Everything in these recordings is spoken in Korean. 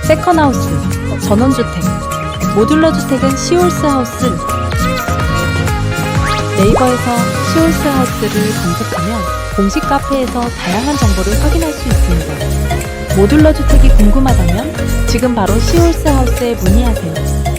세컨하우스, 전원주택, 모듈러 주택은 시올스하우스. 네이버에서 시올스하우스를 검색하면 공식 카페에서 다양한 정보를 확인할 수 있습니다. 모듈러 주택이 궁금하다면 지금 바로 시올스하우스에 문의하세요.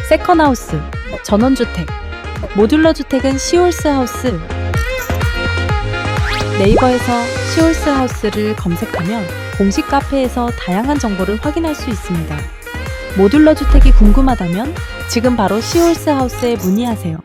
세컨하우스, 전원주택, 모듈러 주택은 시홀스하우스. 네이버에서 시홀스하우스를 검색하면 공식 카페에서 다양한 정보를 확인할 수 있습니다. 모듈러 주택이 궁금하다면 지금 바로 시홀스하우스에 문의하세요.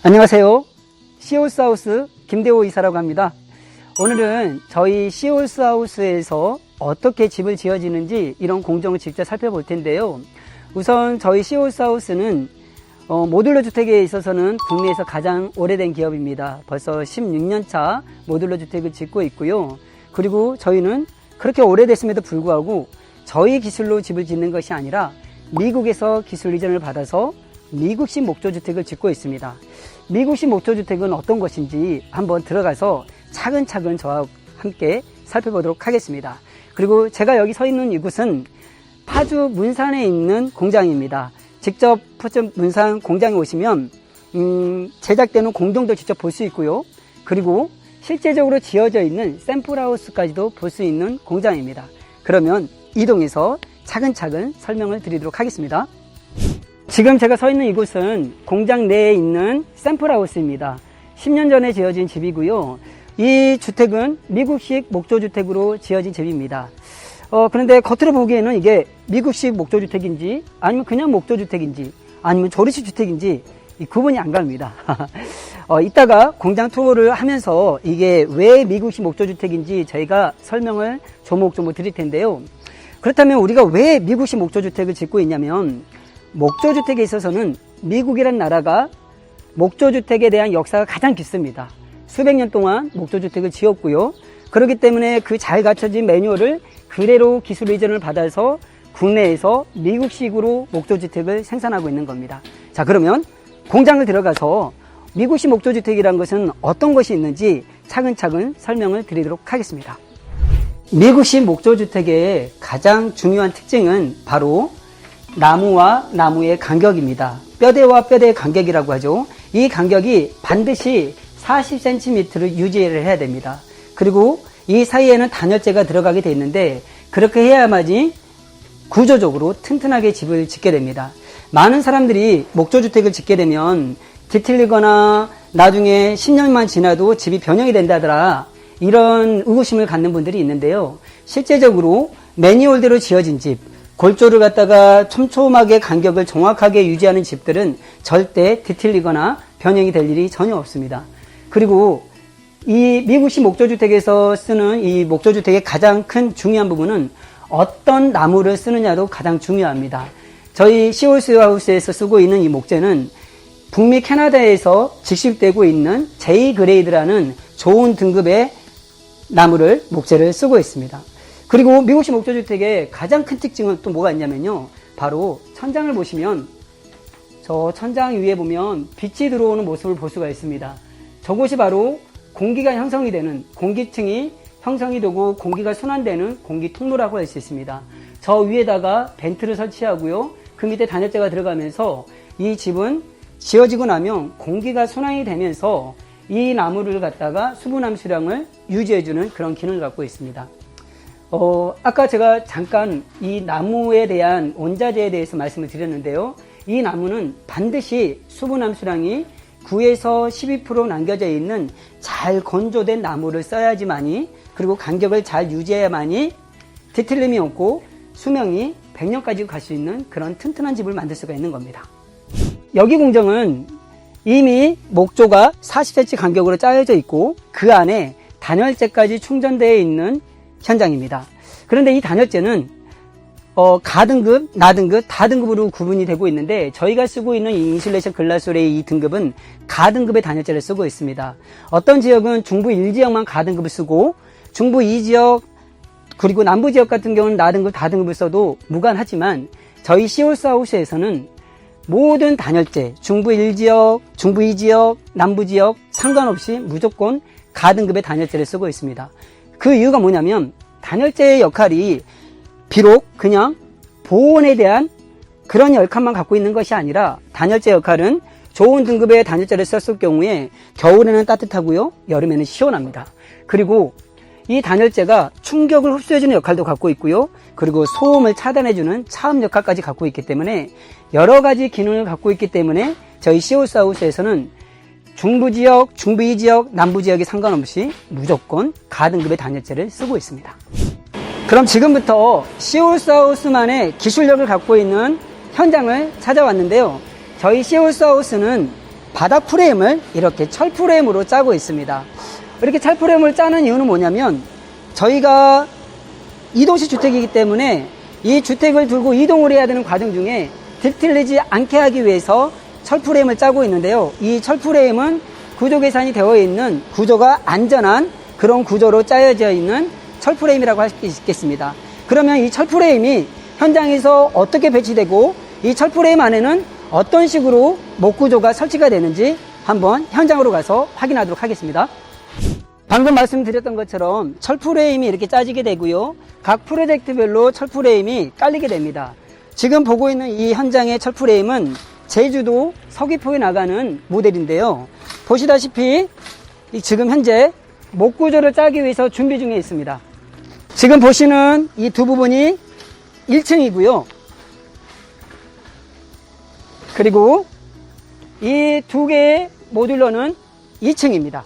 안녕하세요. 시홀스하우스 김대호 이사라고 합니다. 오늘은 저희 시홀스하우스에서 어떻게 집을 지어지는지 이런 공정을 직접 살펴볼 텐데요. 우선 저희 시홀스하우스는 모듈러 주택에 있어서는 국내에서 가장 오래된 기업입니다. 벌써 16년차 모듈러 주택을 짓고 있고요. 그리고 저희는 그렇게 오래됐음에도 불구하고 저희 기술로 집을 짓는 것이 아니라 미국에서 기술 이전을 받아서 미국식 목조주택을 짓고 있습니다. 미국식 목조주택은 어떤 것인지 한번 들어가서 차근차근 저와 함께 살펴보도록 하겠습니다. 그리고 제가 여기 서 있는 이곳은 파주 문산에 있는 공장입니다. 직접 파주 문산 공장에 오시면 제작되는 공동도 직접 볼 수 있고요. 그리고 실제적으로 지어져 있는 샘플하우스까지도 볼 수 있는 공장입니다. 그러면 이동해서 차근차근 설명을 드리도록 하겠습니다. 지금 제가 서 있는 이곳은 공장 내에 있는 샘플하우스입니다. 10년 전에 지어진 집이고요. 이 주택은 미국식 목조주택으로 지어진 집입니다. 그런데 겉으로 보기에는 이게 미국식 목조주택인지 아니면 그냥 목조주택인지 아니면 조립식 주택인지 구분이 안 갑니다. 이따가 공장 투어를 하면서 이게 왜 미국식 목조주택인지 저희가 설명을 조목조목 드릴 텐데요. 그렇다면 우리가 왜 미국식 목조주택을 짓고 있냐면 목조주택에 있어서는 미국이란 나라가 목조주택에 대한 역사가 가장 깊습니다. 수백 년 동안 목조주택을 지었고요. 그렇기 때문에 그 잘 갖춰진 매뉴얼을 그대로 기술 이전을 받아서 국내에서 미국식으로 목조주택을 생산하고 있는 겁니다. 자, 그러면 공장을 들어가서 미국식 목조주택이라는 것은 어떤 것이 있는지 차근차근 설명을 드리도록 하겠습니다. 미국식 목조주택의 가장 중요한 특징은 바로 나무와 나무의 간격입니다. 뼈대와 뼈대의 간격이라고 하죠. 이 간격이 반드시 40cm를 유지를 해야 됩니다. 그리고 이 사이에는 단열재가 들어가게 되어 있는데 그렇게 해야만이 구조적으로 튼튼하게 집을 짓게 됩니다. 많은 사람들이 목조주택을 짓게 되면 뒤틀리거나 나중에 10년만 지나도 집이 변형이 된다더라 이런 의구심을 갖는 분들이 있는데요. 실제적으로 매뉴얼대로 지어진 집, 골조를 갖다가 촘촘하게 간격을 정확하게 유지하는 집들은 절대 뒤틀리거나 변형이 될 일이 전혀 없습니다. 그리고 이 미국식 목조주택에서 쓰는 이 목조주택의 가장 큰 중요한 부분은 어떤 나무를 쓰느냐도 가장 중요합니다. 저희 시홀스하우스에서 쓰고 있는 이 목재는 북미 캐나다에서 직수입되고 있는 J 그레이드라는 좋은 등급의 나무를 목재를 쓰고 있습니다. 그리고 미국식 목조주택의 가장 큰 특징은 또 뭐가 있냐면요. 바로 천장을 보시면 저 천장 위에 보면 빛이 들어오는 모습을 볼 수가 있습니다. 저곳이 바로 공기가 형성이 되는 공기층이 형성이 되고 공기가 순환되는 공기 통로라고 할 수 있습니다. 저 위에다가 벤트를 설치하고요. 그 밑에 단열재가 들어가면서 이 집은 지어지고 나면 공기가 순환이 되면서 이 나무를 갖다가 수분함 수량을 유지해주는 그런 기능을 갖고 있습니다. 아까 제가 잠깐 이 나무에 대한 원자재에 대해서 말씀을 드렸는데요. 이 나무는 반드시 수분함 수량이 9에서 12% 남겨져 있는 잘 건조된 나무를 써야지만이, 그리고 간격을 잘 유지해야만이 뒤틀림이 없고 수명이 100년까지 갈 수 있는 그런 튼튼한 집을 만들 수가 있는 겁니다. 여기 공정은 이미 목조가 40cm 간격으로 짜여져 있고 그 안에 단열재까지 충전되어 있는 현장입니다. 그런데 이 단열재는 가등급, 나등급, 다등급으로 구분이 되고 있는데 저희가 쓰고 있는 이 인슐레이션 글라솔의 이 등급은 가등급의 단열재를 쓰고 있습니다. 어떤 지역은 중부 1지역만 가등급을 쓰고 중부 2지역 그리고 남부 지역 같은 경우는 나등급, 다등급을 써도 무관하지만 저희 시올스하우스에서는 모든 단열재, 중부 1지역, 중부 2지역, 남부 지역 상관없이 무조건 가등급의 단열재를 쓰고 있습니다. 그 이유가 뭐냐면 단열재의 역할이 비록 그냥 보온에 대한 그런 역할만 갖고 있는 것이 아니라 단열재 역할은 좋은 등급의 단열재를 썼을 경우에 겨울에는 따뜻하고요, 여름에는 시원합니다. 그리고 이 단열재가 충격을 흡수해주는 역할도 갖고 있고요, 그리고 소음을 차단해주는 차음 역할까지 갖고 있기 때문에 여러 가지 기능을 갖고 있기 때문에 저희 시올스하우스에서는 중부 지역, 중부 2지역, 남부 지역에 상관없이 무조건 가등급의 단열재를 쓰고 있습니다. 그럼 지금부터 시올스하우스만의 기술력을 갖고 있는 현장을 찾아왔는데요. 저희 시올스하우스는 바닥 프레임을 이렇게 철 프레임으로 짜고 있습니다. 이렇게 철 프레임을 짜는 이유는 뭐냐면 저희가 이동식 주택이기 때문에 이 주택을 들고 이동을 해야 되는 과정 중에 뒤틀리지 않게 하기 위해서 철 프레임을 짜고 있는데요. 이 철 프레임은 구조 계산이 되어 있는 구조가 안전한 그런 구조로 짜여져 있는 철 프레임이라고 할 수 있겠습니다. 그러면 이 철 프레임이 현장에서 어떻게 배치되고 이 철 프레임 안에는 어떤 식으로 목 구조가 설치가 되는지 한번 현장으로 가서 확인하도록 하겠습니다. 방금 말씀드렸던 것처럼 철 프레임이 이렇게 짜지게 되고요. 각 프로젝트별로 철 프레임이 깔리게 됩니다. 지금 보고 있는 이 현장의 철 프레임은 제주도 서귀포에 나가는 모델인데요. 보시다시피 지금 현재 목 구조를 짜기 위해서 준비 중에 있습니다. 지금 보시는 이 두 부분이 1층이고요. 그리고 이 두 개의 모듈러는 2층입니다.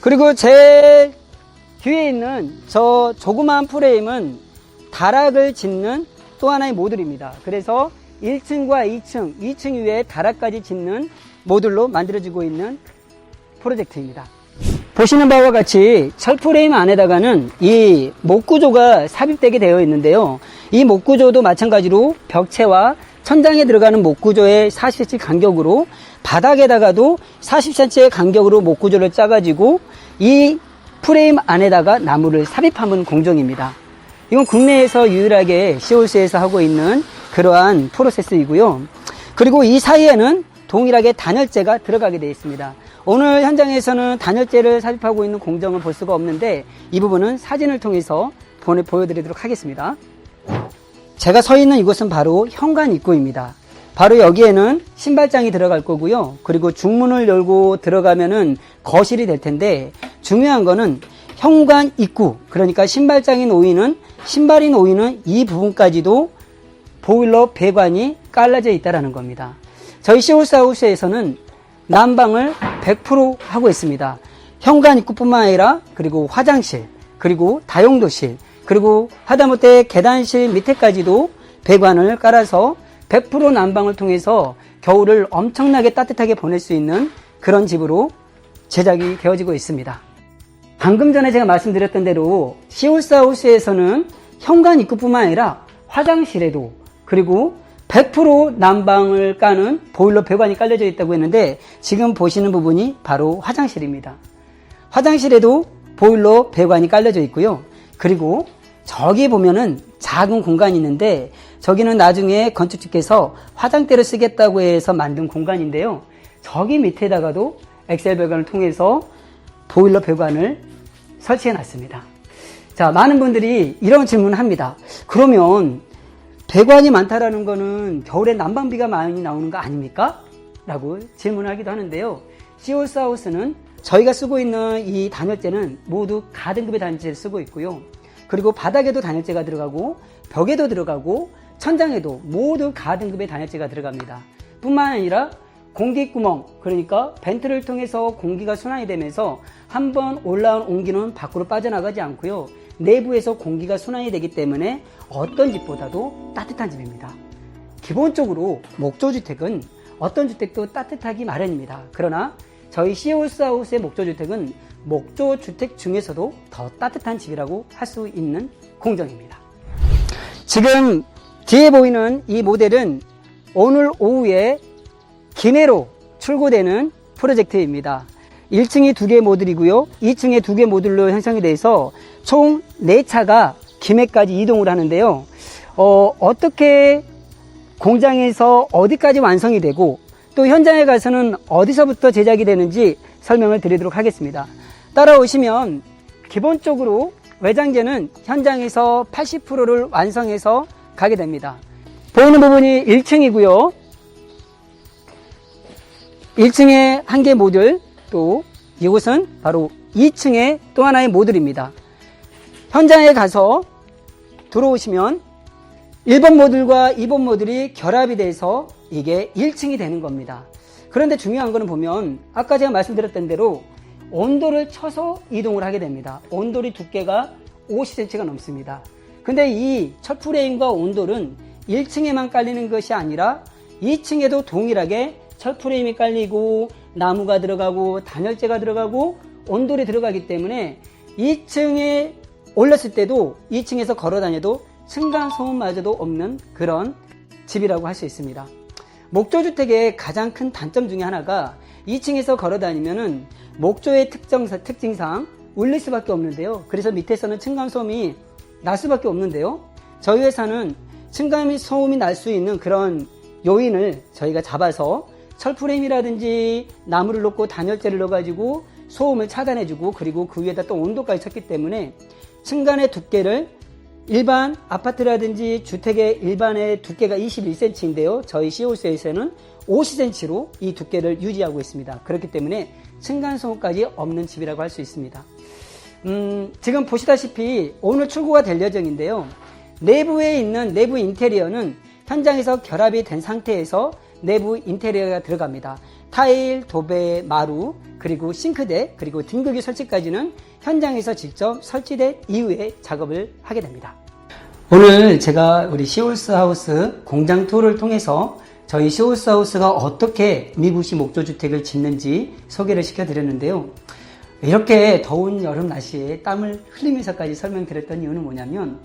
그리고 제 뒤에 있는 저 조그마한 프레임은 다락을 짓는 또 하나의 모듈입니다. 그래서 1층과 2층 위에 다락까지 짓는 모듈로 만들어지고 있는 프로젝트입니다. 보시는 바와 같이 철 프레임 안에다가는 이 목 구조가 삽입되게 되어 있는데요. 이 목 구조도 마찬가지로 벽체와 천장에 들어가는 목 구조의 40cm 간격으로 바닥에다가도 40cm의 간격으로 목 구조를 짜가지고 이 프레임 안에다가 나무를 삽입하는 공정입니다. 이건 국내에서 유일하게 시올스에서 하고 있는 그러한 프로세스이고요. 그리고 이 사이에는 동일하게 단열재가 들어가게 되어 있습니다. 오늘 현장에서는 단열재를 삽입하고 있는 공정을 볼 수가 없는데 이 부분은 사진을 통해서 보여드리도록 하겠습니다. 제가 서 있는 이곳은 바로 현관 입구입니다. 바로 여기에는 신발장이 들어갈 거고요. 그리고 중문을 열고 들어가면은 거실이 될 텐데 중요한 거는 현관 입구, 그러니까 신발장이 놓이는 신발이 놓이는 이 부분까지도 보일러 배관이 깔라져 있다는 겁니다. 저희 시올스하우스에서는 난방을 100% 하고 있습니다. 현관 입구뿐만 아니라 그리고 화장실, 그리고 다용도실, 그리고 하다못해 계단실 밑에까지도 배관을 깔아서 100% 난방을 통해서 겨울을 엄청나게 따뜻하게 보낼 수 있는 그런 집으로 제작이 되어지고 있습니다. 방금 전에 제가 말씀드렸던 대로 시올스하우스에서는 현관 입구뿐만 아니라 화장실에도 그리고 100% 난방을 까는 보일러 배관이 깔려져 있다고 했는데 지금 보시는 부분이 바로 화장실입니다. 화장실에도 보일러 배관이 깔려져 있고요. 그리고 저기 보면은 작은 공간이 있는데 저기는 나중에 건축주께서 화장대를 쓰겠다고 해서 만든 공간인데요. 저기 밑에다가도 엑셀 배관을 통해서 보일러 배관을 설치해 놨습니다. 자, 많은 분들이 이런 질문을 합니다. 그러면 배관이 많다라는 거는 겨울에 난방비가 많이 나오는 거 아닙니까? 라고 질문을 하기도 하는데요. 시올스하우스는 저희가 쓰고 있는 이 단열재는 모두 가등급의 단열재를 쓰고 있고요. 그리고 바닥에도 단열재가 들어가고 벽에도 들어가고 천장에도 모두 가등급의 단열재가 들어갑니다. 뿐만 아니라 공기구멍, 그러니까 벤트를 통해서 공기가 순환이 되면서 한번 올라온 온기는 밖으로 빠져나가지 않고요. 내부에서 공기가 순환이 되기 때문에 어떤 집보다도 따뜻한 집입니다. 기본적으로 목조주택은 어떤 주택도 따뜻하기 마련입니다. 그러나 저희 시올스하우스의 목조주택은 목조주택 중에서도 더 따뜻한 집이라고 할 수 있는 공정입니다. 지금 뒤에 보이는 이 모델은 오늘 오후에 기내로 출고되는 프로젝트입니다. 1층이 2개 모듈이고요. 2층에 2개 모듈로 형성이 돼서 총 4차가 김해까지 이동을 하는데요. 어떻게 공장에서 어디까지 완성이 되고 또 현장에 가서는 어디서부터 제작이 되는지 설명을 드리도록 하겠습니다. 따라오시면 기본적으로 외장재는 현장에서 80%를 완성해서 가게 됩니다. 보이는 부분이 1층이고요. 1층에 1개 모듈, 또 이곳은 바로 2층의 또 하나의 모듈입니다. 현장에 가서 들어오시면 1번 모듈과 2번 모듈이 결합이 돼서 이게 1층이 되는 겁니다. 그런데 중요한 거는 보면 아까 제가 말씀드렸던 대로 온도를 쳐서 이동을 하게 됩니다. 온돌이 두께가 50cm가 넘습니다. 근데 이 철프레임과 온돌은 1층에만 깔리는 것이 아니라 2층에도 동일하게 철프레임이 깔리고 나무가 들어가고 단열재가 들어가고 온돌이 들어가기 때문에 2층에 올랐을 때도 2층에서 걸어 다녀도 층간소음마저도 없는 그런 집이라고 할 수 있습니다. 목조주택의 가장 큰 단점 중에 하나가 2층에서 걸어 다니면은 목조의 특징상 울릴 수밖에 없는데요. 그래서 밑에서는 층간소음이 날 수밖에 없는데요. 저희 회사는 층간소음이 날 수 있는 그런 요인을 저희가 잡아서 철프레임이라든지 나무를 넣고 단열재를 넣어가지고 소음을 차단해주고 그리고 그 위에다 또 온도까지 쳤기 때문에 층간의 두께를 일반 아파트라든지 주택의 일반의 두께가 21cm인데요. 저희 시올스에서는 50cm로 이 두께를 유지하고 있습니다. 그렇기 때문에 층간소음까지 없는 집이라고 할 수 있습니다. 지금 보시다시피 오늘 출고가 될 예정인데요. 내부에 있는 내부 인테리어는 현장에서 결합이 된 상태에서 내부 인테리어가 들어갑니다. 타일, 도배, 마루, 그리고 싱크대, 그리고 등극이 설치까지는 현장에서 직접 설치된 이후에 작업을 하게 됩니다. 오늘 제가 우리 시올스하우스 공장 투어를 통해서 저희 시올스하우스가 어떻게 미부시 목조주택을 짓는지 소개를 시켜드렸는데요. 이렇게 더운 여름 날씨에 땀을 흘리면서까지 설명드렸던 이유는 뭐냐면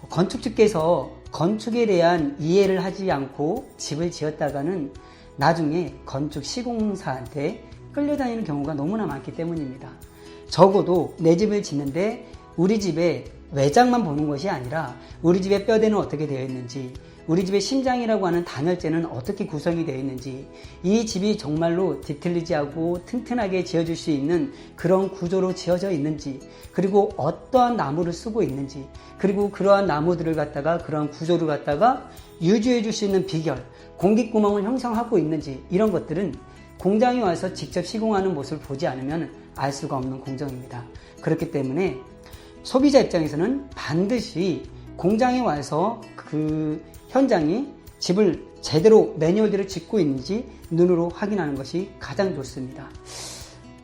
건축주께서 건축에 대한 이해를 하지 않고 집을 지었다가는 나중에 건축 시공사한테 끌려다니는 경우가 너무나 많기 때문입니다. 적어도 내 집을 짓는데 우리 집의 외장만 보는 것이 아니라 우리 집의 뼈대는 어떻게 되어 있는지, 우리 집의 심장이라고 하는 단열재는 어떻게 구성이 되어 있는지, 이 집이 정말로 뒤틀리지하고 튼튼하게 지어줄 수 있는 그런 구조로 지어져 있는지, 그리고 어떠한 나무를 쓰고 있는지, 그리고 그러한 나무들을 갖다가 그러한 구조를 갖다가 유지해 줄 수 있는 비결, 공기구멍을 형성하고 있는지, 이런 것들은 공장에 와서 직접 시공하는 모습을 보지 않으면 알 수가 없는 공정입니다. 그렇기 때문에 소비자 입장에서는 반드시 공장에 와서 그 현장이 집을 제대로 매뉴얼대로 짓고 있는지 눈으로 확인하는 것이 가장 좋습니다.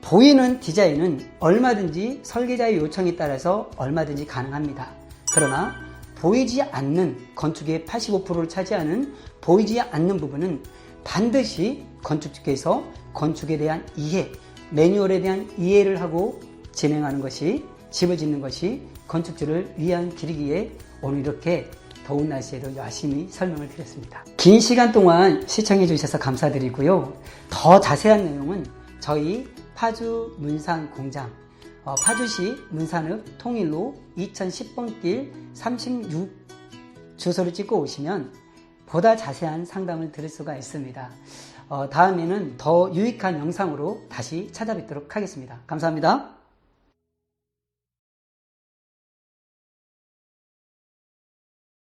보이는 디자인은 얼마든지 설계자의 요청에 따라서 얼마든지 가능합니다. 그러나 보이지 않는 건축의 85%를 차지하는 보이지 않는 부분은 반드시 건축주께서 건축에 대한 이해, 매뉴얼에 대한 이해를 하고 진행하는 것이, 집을 짓는 것이 건축주를 위한 길이기에 오늘 이렇게 더운 날씨에도 열심히 설명을 드렸습니다. 긴 시간 동안 시청해 주셔서 감사드리고요. 더 자세한 내용은 저희 파주 문산 공장, 파주시 문산읍 통일로 2010번 길 36 주소를 찍고 오시면 보다 자세한 상담을 들을 수가 있습니다. 다음에는 더 유익한 영상으로 다시 찾아뵙도록 하겠습니다. 감사합니다.